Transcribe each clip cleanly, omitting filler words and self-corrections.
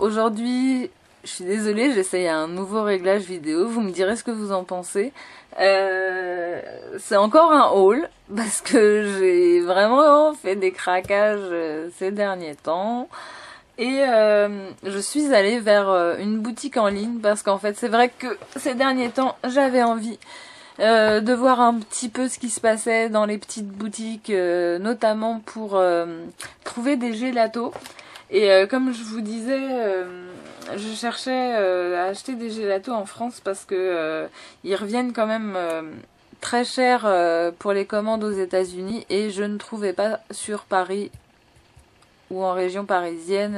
aujourd'hui, je suis désolée, j'essaye un nouveau réglage vidéo, vous me direz ce que vous en pensez. C'est encore un haul, parce que j'ai vraiment fait des craquages ces derniers temps. Et je suis allée vers une boutique en ligne, parce qu'en fait c'est vrai que ces derniers temps j'avais envie de voir un petit peu ce qui se passait dans les petites boutiques, notamment pour trouver des gélatos. Et comme je vous disais, je cherchais à acheter des gélatos en France parce que ils reviennent quand même très cher pour les commandes aux États-Unis, et je ne trouvais pas sur Paris ou en région parisienne,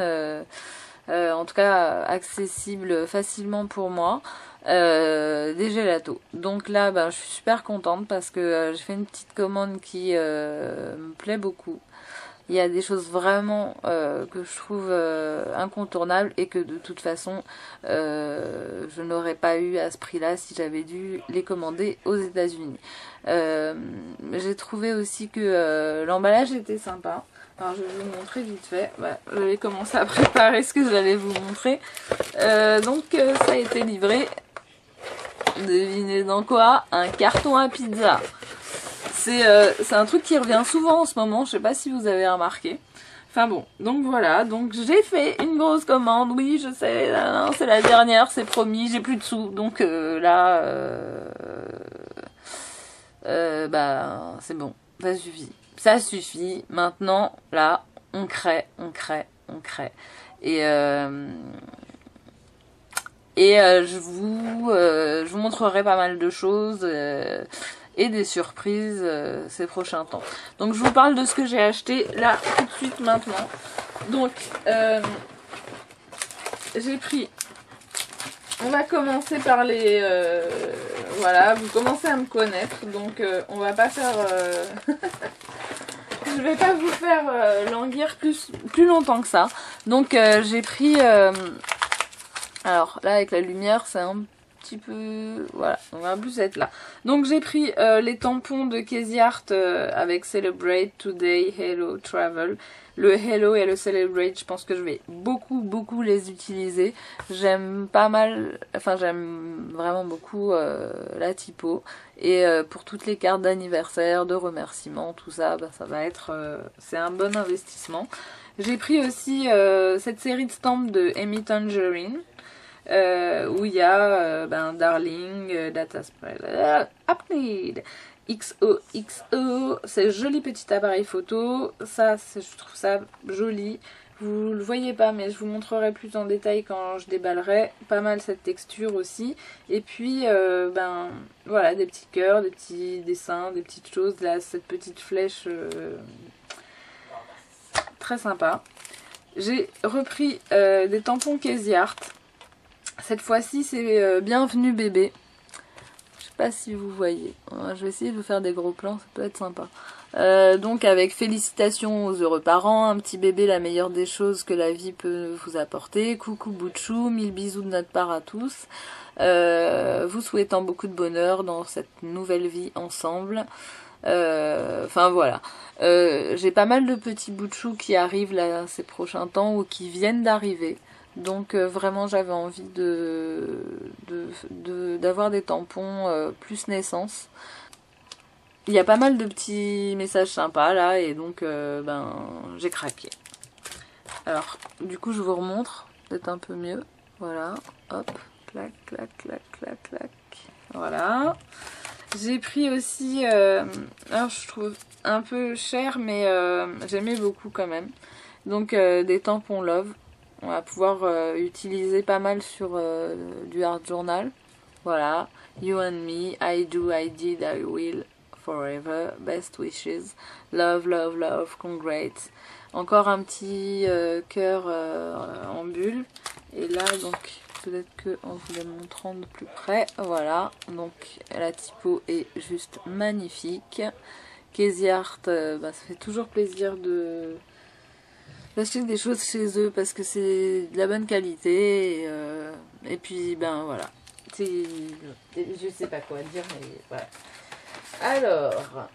en tout cas accessible facilement pour moi, des gélatos. Donc là, ben, je suis super contente parce que j'ai fait une petite commande qui me plaît beaucoup. Il y a des choses vraiment que je trouve incontournables et que de toute façon je n'aurais pas eu à ce prix-là si j'avais dû les commander aux États-Unis. J'ai trouvé aussi que l'emballage était sympa. Alors je vais vous montrer vite fait. Voilà, j'avais commencé à préparer ce que j'allais vous montrer. Donc ça a été livré. Devinez dans quoi? Un carton à pizza. C'est un truc qui revient souvent en ce moment, je sais pas si vous avez remarqué. Enfin bon, donc voilà, donc j'ai fait une grosse commande, oui je sais, c'est la dernière, c'est promis, j'ai plus de sous, donc bah c'est bon, ça suffit, maintenant là, on crée. Et je vous montrerai pas mal de choses et des surprises ces prochains temps. Donc je vous parle de ce que j'ai acheté là tout de suite maintenant. Donc j'ai pris, on va commencer par les voilà, vous commencez à me connaître, donc on va pas faire je vais pas vous faire languir plus longtemps que ça. Donc j'ai pris alors là avec la lumière c'est un petit peu, voilà, on va plus être là. Donc j'ai pris les tampons de Casey Art avec Celebrate, Today, Hello, Travel. Le Hello et le Celebrate, je pense que je vais beaucoup les utiliser. J'aime pas mal, enfin j'aime vraiment beaucoup la typo. Et pour toutes les cartes d'anniversaire, de remerciements, tout ça, bah, ça va être, c'est un bon investissement. J'ai pris aussi cette série de stamps de Amy Tangerine. Où il y a Darling, Data Spread, Upneed, XOXO, c'est joli petit appareil photo, ça je trouve ça joli, vous le voyez pas mais je vous montrerai plus en détail quand je déballerai, pas mal cette texture aussi, et puis voilà, des petits cœurs, des petits dessins, des petites choses, là cette petite flèche très sympa. J'ai repris des tampons Casey Art. Cette fois-ci, c'est Bienvenue bébé. Je sais pas si vous voyez. Je vais essayer de vous faire des gros plans, ça peut être sympa. Donc avec félicitations aux heureux parents, un petit bébé, la meilleure des choses que la vie peut vous apporter. Coucou Boutchou, 1000 bisous de notre part à tous. Vous souhaitant beaucoup de bonheur dans cette nouvelle vie ensemble. Enfin voilà. J'ai pas mal de petits Boutchou qui arrivent là ces prochains temps ou qui viennent d'arriver. Donc vraiment j'avais envie d'avoir des tampons plus naissance. Il y a pas mal de petits messages sympas là et donc j'ai craqué. Alors du coup je vous remontre peut-être un peu mieux. Voilà, hop, clac. Voilà. J'ai pris aussi, alors je trouve un peu cher mais j'aimais beaucoup quand même. Donc des tampons Love. On va pouvoir utiliser pas mal sur du art journal. Voilà. You and me, I do, I did, I will, forever, best wishes, love, congrats. Encore un petit cœur en bulle. Et là, donc, peut-être qu'en vous les montrant de plus près, voilà. Donc, la typo est juste magnifique. Casey Art, ça fait toujours plaisir d'acheter des choses chez eux parce que c'est de la bonne qualité et puis voilà, je sais pas quoi dire mais voilà. Alors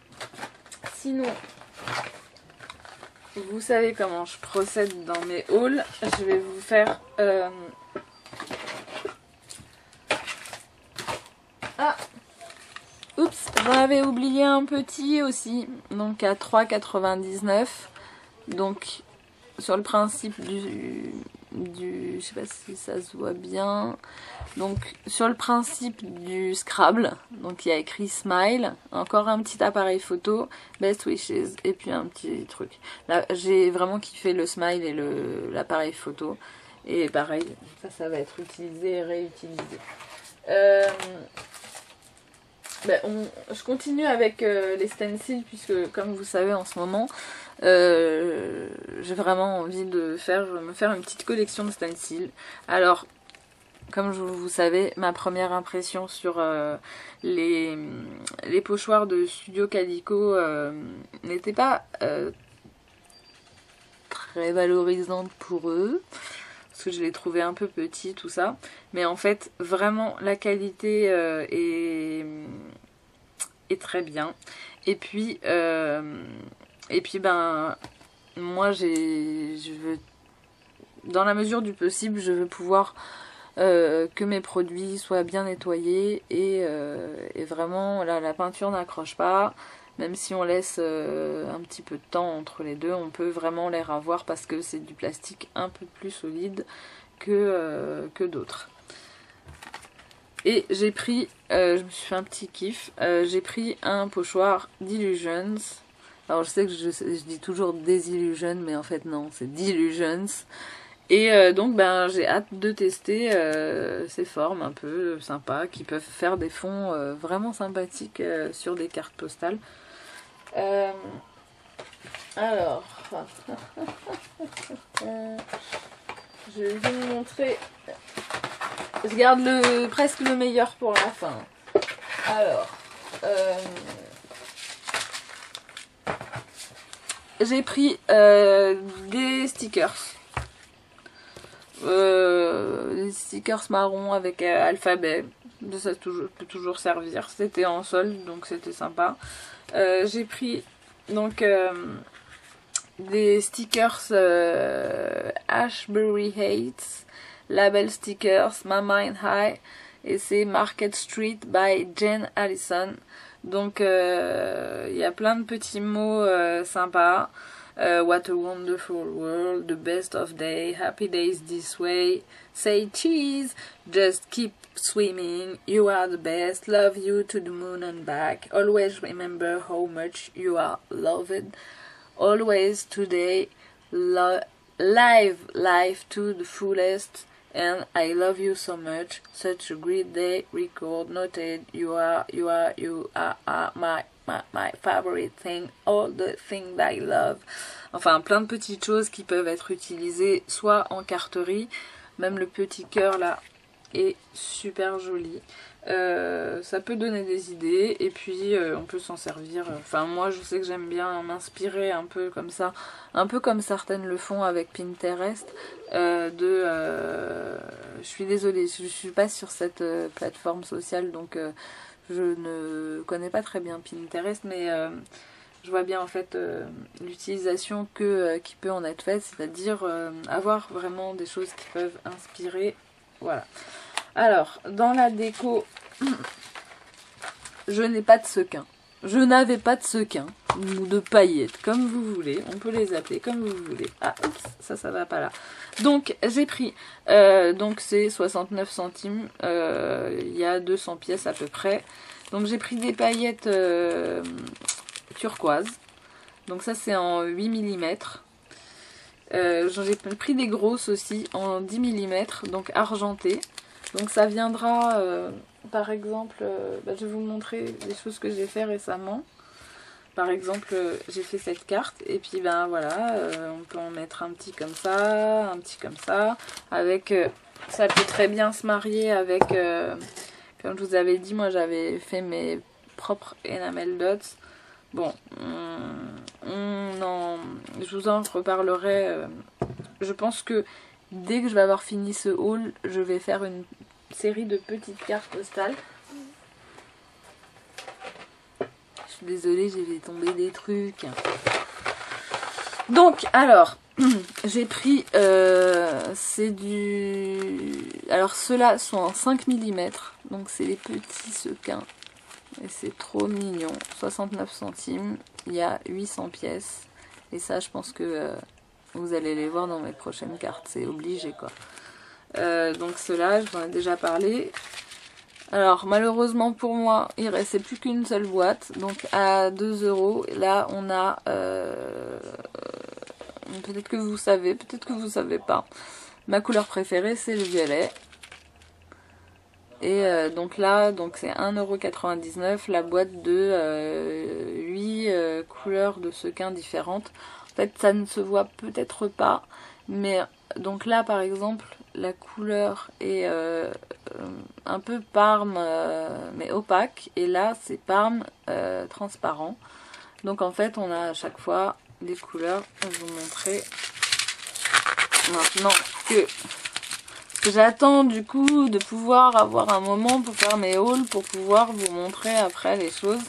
sinon vous savez comment je procède dans mes hauls. Je vais vous faire... Ah, oups, j'en avais oublié un petit aussi, donc à 3,99. Donc sur le principe je sais pas si ça se voit bien, donc sur le principe du Scrabble, donc il y a écrit Smile, encore un petit appareil photo, Best Wishes et puis un petit truc. Là j'ai vraiment kiffé le Smile et l'appareil photo, et pareil, ça va être utilisé et réutilisé. Je continue avec les stencils, puisque comme vous savez en ce moment j'ai vraiment envie de me faire une petite collection de stencils. Alors comme vous savez, ma première impression sur les pochoirs de Studio Calico n'était pas très valorisante pour eux, parce que je les trouvais un peu petits, tout ça. Mais en fait, vraiment, la qualité est très bien. Et puis ben, moi, je veux, dans la mesure du possible, je veux pouvoir que mes produits soient bien nettoyés et vraiment, là, la peinture n'accroche pas. Même si on laisse un petit peu de temps entre les deux, on peut vraiment les ravoir parce que c'est du plastique un peu plus solide que d'autres. Et j'ai pris, je me suis fait un petit kiff, j'ai pris un pochoir d'Illusions. Alors je sais que je dis toujours Desillusion, mais en fait non, c'est d'Illusions. Et donc ben j'ai hâte de tester ces formes un peu sympas qui peuvent faire des fonds vraiment sympathiques sur des cartes postales. Alors, je vais vous montrer. Je garde presque le meilleur pour la fin. Alors, j'ai pris des stickers. Des stickers marrons avec alphabet. Ça peut toujours servir. C'était en solde, donc c'était sympa. J'ai pris donc des stickers Ashbury Heights, label stickers My Mind High, et c'est Market Street by Jen Allison. Donc il y a plein de petits mots sympas. What a wonderful world, the best of day, happy days this way, say cheese, just keep swimming, you are the best, love you to the moon and back, always remember how much you are loved, always today, live life to the fullest, and I love you so much, such a great day, record, noted, you are my favorite thing, all the things I love. Enfin, plein de petites choses qui peuvent être utilisées soit en carterie, même le petit cœur là est super joli. Ça peut donner des idées, et puis on peut s'en servir. Enfin, moi je sais que j'aime bien m'inspirer un peu comme ça, un peu comme certaines le font avec Pinterest. Je suis désolée, je suis pas sur cette plateforme sociale, donc je ne connais pas très bien Pinterest, mais je vois bien en fait l'utilisation qui peut en être faite, c'est-à-dire avoir vraiment des choses qui peuvent inspirer. Voilà. Alors, dans la déco, je n'ai pas de sequins. Je n'avais pas de sequins ou de paillettes, comme vous voulez. On peut les appeler comme vous voulez. Ah, oups, ça va pas là. Donc, j'ai pris, donc c'est 69 centimes. Il y a 200 pièces à peu près. Donc, j'ai pris des paillettes turquoises. Donc, ça, c'est en 8 mm. J'ai pris des grosses aussi en 10 mm, donc argentées. Donc ça viendra, par exemple, je vais vous montrer des choses que j'ai fait récemment. Par exemple, j'ai fait cette carte, et puis ben voilà, on peut en mettre un petit comme ça, avec, ça peut très bien se marier avec, comme je vous avais dit, moi j'avais fait mes propres enamel dots. Bon, je vous en reparlerai, je pense que dès que je vais avoir fini ce haul, je vais faire une série de petites cartes postales. Je suis désolée, j'ai fait tomber des trucs. Donc, alors, j'ai pris, c'est du... Alors, ceux-là sont en 5 mm, donc c'est les petits sequins. Et c'est trop mignon. 69 centimes, il y a 800 pièces. Et ça, je pense que vous allez les voir dans mes prochaines cartes, c'est obligé, quoi. Donc ceux-là, je vous en ai déjà parlé. Alors, malheureusement pour moi, il ne restait plus qu'une seule boîte. Donc, à 2 euros, là, on a... peut-être que vous savez, peut-être que vous savez pas. Ma couleur préférée, c'est le violet. Et donc là, donc c'est 1,99 € la boîte de 8 couleurs de sequins différentes. En fait, ça ne se voit peut-être pas, mais donc là, par exemple, la couleur est un peu parme, mais opaque, et là, c'est parme transparent. Donc en fait, on a à chaque fois les couleurs. Je vais vous montrer maintenant que j'attends du coup de pouvoir avoir un moment pour faire mes hauls, pour pouvoir vous montrer après les choses,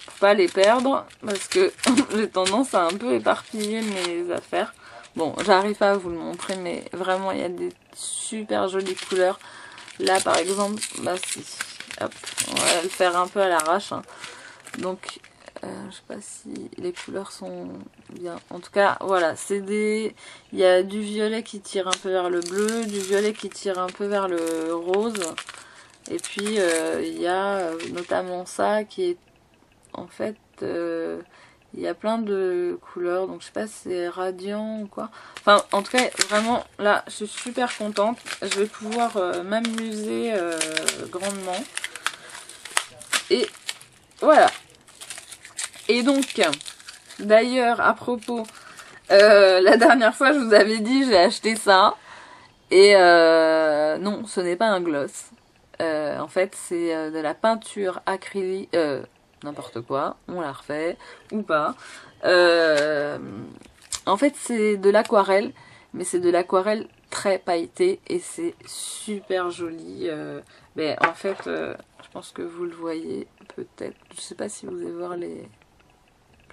pour pas les perdre, parce que j'ai tendance à un peu éparpiller mes affaires. Bon, j'arrive pas à vous le montrer, mais vraiment il y a des super jolies couleurs. Là par exemple, bah si, hop, on va le faire un peu à l'arrache, hein. Donc je sais pas si les couleurs sont bien. En tout cas, voilà, c'est des... Il y a du violet qui tire un peu vers le bleu, du violet qui tire un peu vers le rose. Et puis, il y a notamment ça qui est... En fait, il y a plein de couleurs. Donc, je sais pas si c'est radiant ou quoi. Enfin, en tout cas, vraiment, là, je suis super contente. Je vais pouvoir m'amuser grandement. Et voilà. Et donc, d'ailleurs, à propos, la dernière fois, je vous avais dit, j'ai acheté ça. Et non, ce n'est pas un gloss. En fait, c'est de la peinture acrylique, n'importe quoi, on la refait, ou pas. En fait, c'est de l'aquarelle, mais c'est de l'aquarelle très pailletée, et c'est super joli. Mais en fait, je pense que vous le voyez peut-être. Je sais pas si vous allez voir les...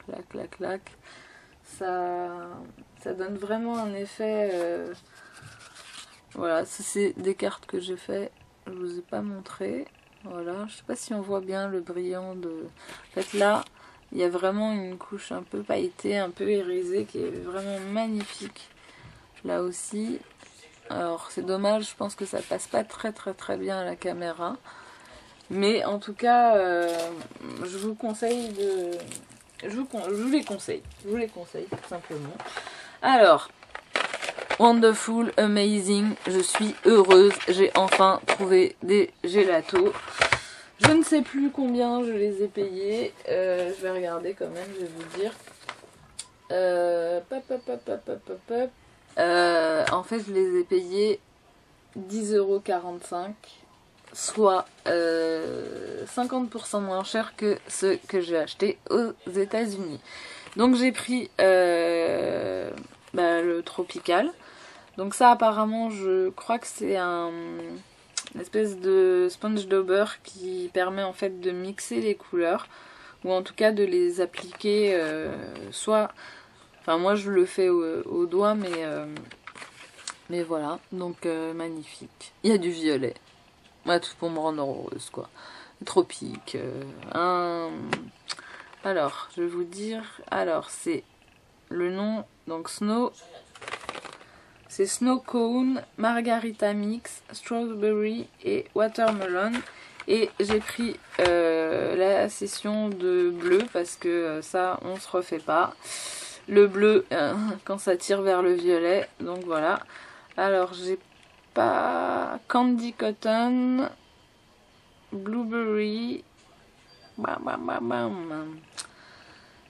Clac, clac, clac. Ça donne vraiment un effet... Voilà, c'est des cartes que j'ai fait. Je vous ai pas montré. Voilà, je sais pas si on voit bien le brillant de... En fait là, il y a vraiment une couche un peu pailletée, un peu irisée qui est vraiment magnifique. Là aussi. Alors c'est dommage, je pense que ça passe pas très bien à la caméra. Mais en tout cas, je vous conseille de... Je vous les conseille tout simplement. Alors, wonderful, amazing, je suis heureuse, j'ai enfin trouvé des gelatos. Je ne sais plus combien je les ai payés, je vais regarder quand même, je vais vous dire. En fait, je les ai payés 10,45 €, soit 50% moins cher que ceux que j'ai achetés aux États-Unis. Donc j'ai pris le tropical. Donc ça apparemment je crois que c'est une espèce de sponge dauber qui permet en fait de mixer les couleurs, ou en tout cas de les appliquer soit... Enfin moi je le fais au doigt, mais voilà, donc magnifique. Il y a du violet. Ouais, tout pour me rendre heureuse, quoi. Tropique. Alors, je vais vous dire... Alors, c'est le nom... Donc, Snow... C'est Snow Cone, Margarita Mix, Strawberry et Watermelon. Et j'ai pris la session de bleu parce que ça, on se refait pas. Le bleu, quand ça tire vers le violet. Donc, voilà. Alors, j'ai pas... Candy Cotton, Blueberry,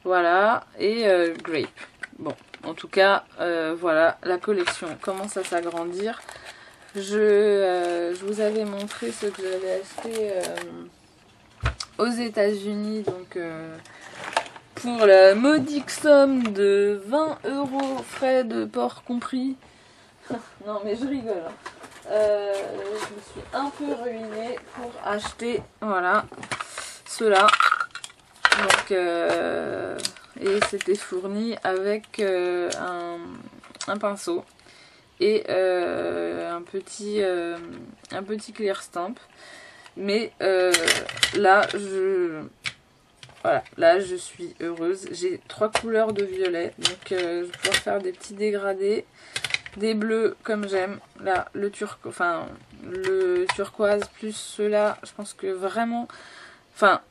voilà, et Grape. Bon, en tout cas, voilà, la collection commence à s'agrandir. Je vous avais montré ce que j'avais acheté aux États-Unis, donc pour la modique somme de 20 €, frais de port compris. Non mais je rigole, hein. Je me suis un peu ruinée pour acheter, voilà, ceux-là. Donc et c'était fourni avec un pinceau et un petit clear stamp. Mais là, voilà, là je suis heureuse. J'ai 3 couleurs de violet, donc je vais pouvoir faire des petits dégradés, des bleus comme j'aime. Là, le turquoise plus ceux-là, je pense que vraiment, enfin,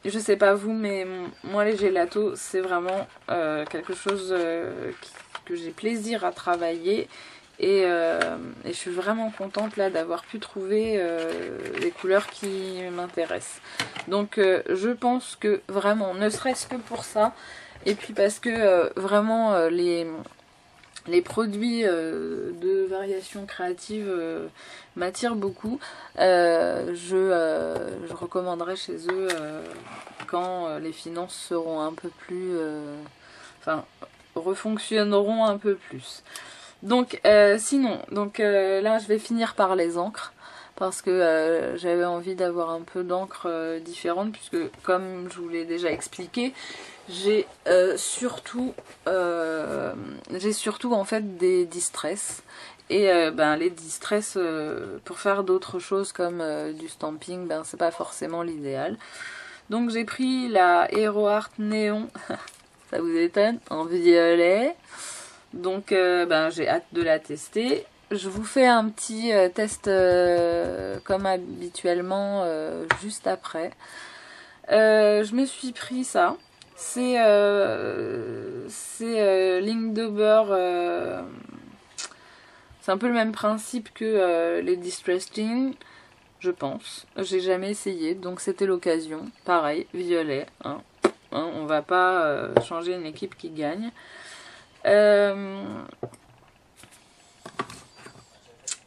je sais pas vous, mais moi les gélatos, c'est vraiment quelque chose que j'ai plaisir à travailler. Et je suis vraiment contente là d'avoir pu trouver les couleurs qui m'intéressent. Donc je pense que vraiment, ne serait-ce que pour ça, et puis parce que vraiment les produits de variation créative m'attirent beaucoup, je recommanderais chez eux quand les finances seront un peu plus... enfin, refonctionneront un peu plus. Donc sinon, là je vais finir par les encres parce que j'avais envie d'avoir un peu d'encre différente puisque comme je vous l'ai déjà expliqué, j'ai surtout en fait des distress et les distress pour faire d'autres choses comme du stamping, c'est pas forcément l'idéal. Donc j'ai pris la Hero Art Néon, ça vous étonne, en violet. Donc j'ai hâte de la tester. Je vous fais un petit test comme habituellement juste après. Je me suis pris ça. C'est Linktober. C'est un peu le même principe que les Distress Jeans, je pense. J'ai jamais essayé, donc c'était l'occasion. Pareil, violet. On va pas changer une équipe qui gagne.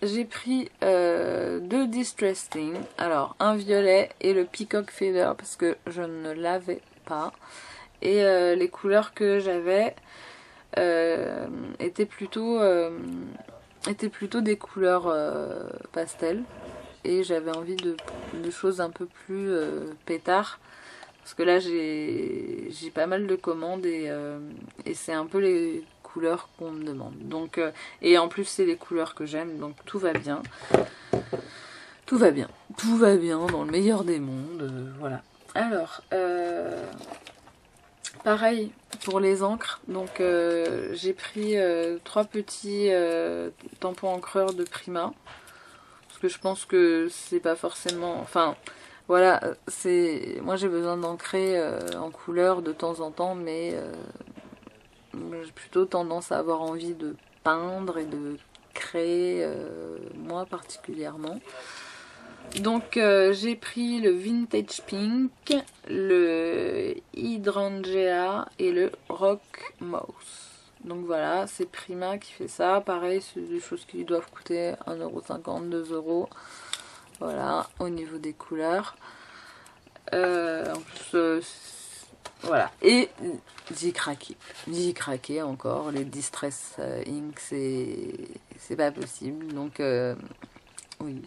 J'ai pris 2 Distress Things. Alors, un violet et le Peacock Feather parce que je ne l'avais pas. Et les couleurs que j'avais étaient plutôt des couleurs pastel. Et j'avais envie de choses un peu plus pétard. Parce que là, j'ai pas mal de commandes et c'est un peu les couleurs qu'on me demande. Donc, et en plus, c'est les couleurs que j'aime, donc tout va bien. Tout va bien. Tout va bien dans le meilleur des mondes. Voilà. Alors, pareil pour les encres. Donc, j'ai pris 3 petits tampons encreurs de Prima. Parce que je pense que c'est pas forcément... Enfin... Voilà, moi j'ai besoin d'ancrer en couleur de temps en temps, mais j'ai plutôt tendance à avoir envie de peindre et de créer, moi particulièrement. Donc j'ai pris le Vintage Pink, le Hydrangea et le Rock Mouse. Donc voilà, c'est Prima qui fait ça. Pareil, c'est des choses qui doivent coûter 1,50 €, 2 €. Voilà, au niveau des couleurs. En plus, voilà. Et j'y craqué encore. Les Distress Ink, c'est pas possible. Donc, oui,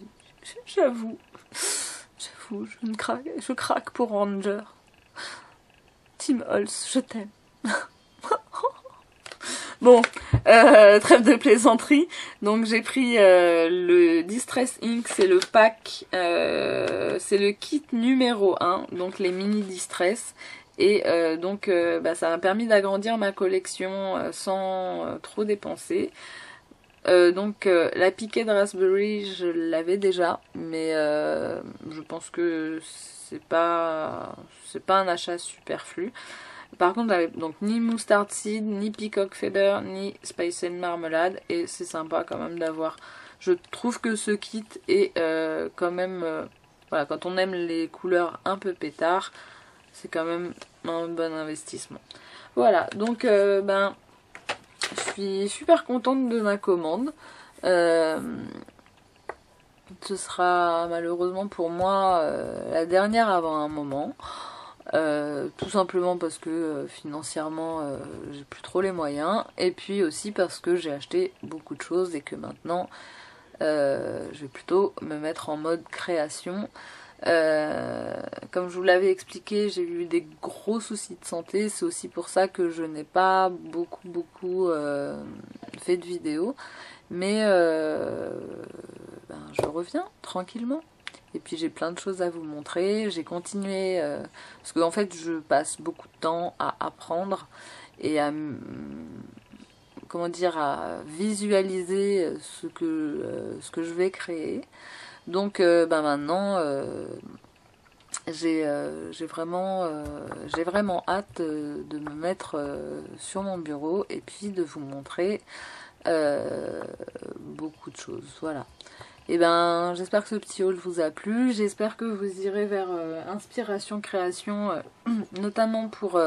j'avoue, je craque pour Ranger. Team Hulse, je t'aime. Bon, trêve de plaisanterie. Donc j'ai pris le Distress Ink, c'est le pack, c'est le kit numéro 1, donc les mini Distress. Et ça m'a permis d'agrandir ma collection sans trop dépenser. La piquée de Raspberry, je l'avais déjà, mais je pense que c'est pas un achat superflu. Par contre, j'avais donc ni Mustard Seed, ni Peacock Feather, ni Spice and Marmalade. Et c'est sympa quand même d'avoir... Je trouve que ce kit est quand même... voilà, quand on aime les couleurs un peu pétard, c'est quand même un bon investissement. Voilà, donc je suis super contente de ma commande. Ce sera malheureusement pour moi la dernière avant un moment. Tout simplement parce que financièrement j'ai plus trop les moyens, et puis aussi parce que j'ai acheté beaucoup de choses et que maintenant je vais plutôt me mettre en mode création comme je vous l'avais expliqué, j'ai eu des gros soucis de santé. C'est aussi pour ça que je n'ai pas beaucoup fait de vidéos. Mais je reviens tranquillement. Et puis j'ai plein de choses à vous montrer. J'ai continué, parce qu'en fait je passe beaucoup de temps à apprendre et à, comment dire, à visualiser ce que je vais créer. Donc maintenant j'ai vraiment hâte de me mettre sur mon bureau et puis de vous montrer beaucoup de choses. Voilà. Et j'espère que ce petit haul vous a plu. J'espère que vous irez vers inspiration, création, notamment pour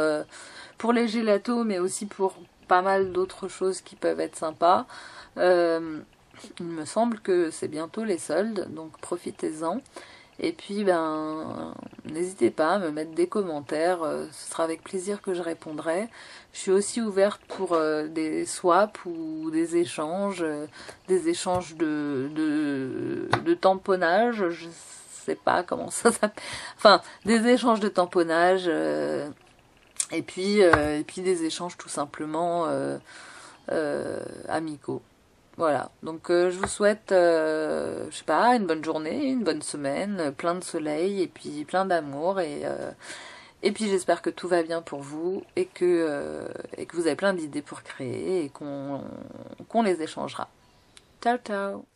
les gelatos, mais aussi pour pas mal d'autres choses qui peuvent être sympas. Il me semble que c'est bientôt les soldes, donc profitez-en. Et puis n'hésitez pas à me mettre des commentaires, ce sera avec plaisir que je répondrai. Je suis aussi ouverte pour des swaps ou des échanges de tamponnage, je sais pas comment ça s'appelle, enfin des échanges de tamponnage et puis des échanges tout simplement amicaux. Voilà, donc je vous souhaite, je sais pas, une bonne journée, une bonne semaine, plein de soleil et puis plein d'amour et puis j'espère que tout va bien pour vous et que vous avez plein d'idées pour créer et qu'on les échangera. Ciao ciao.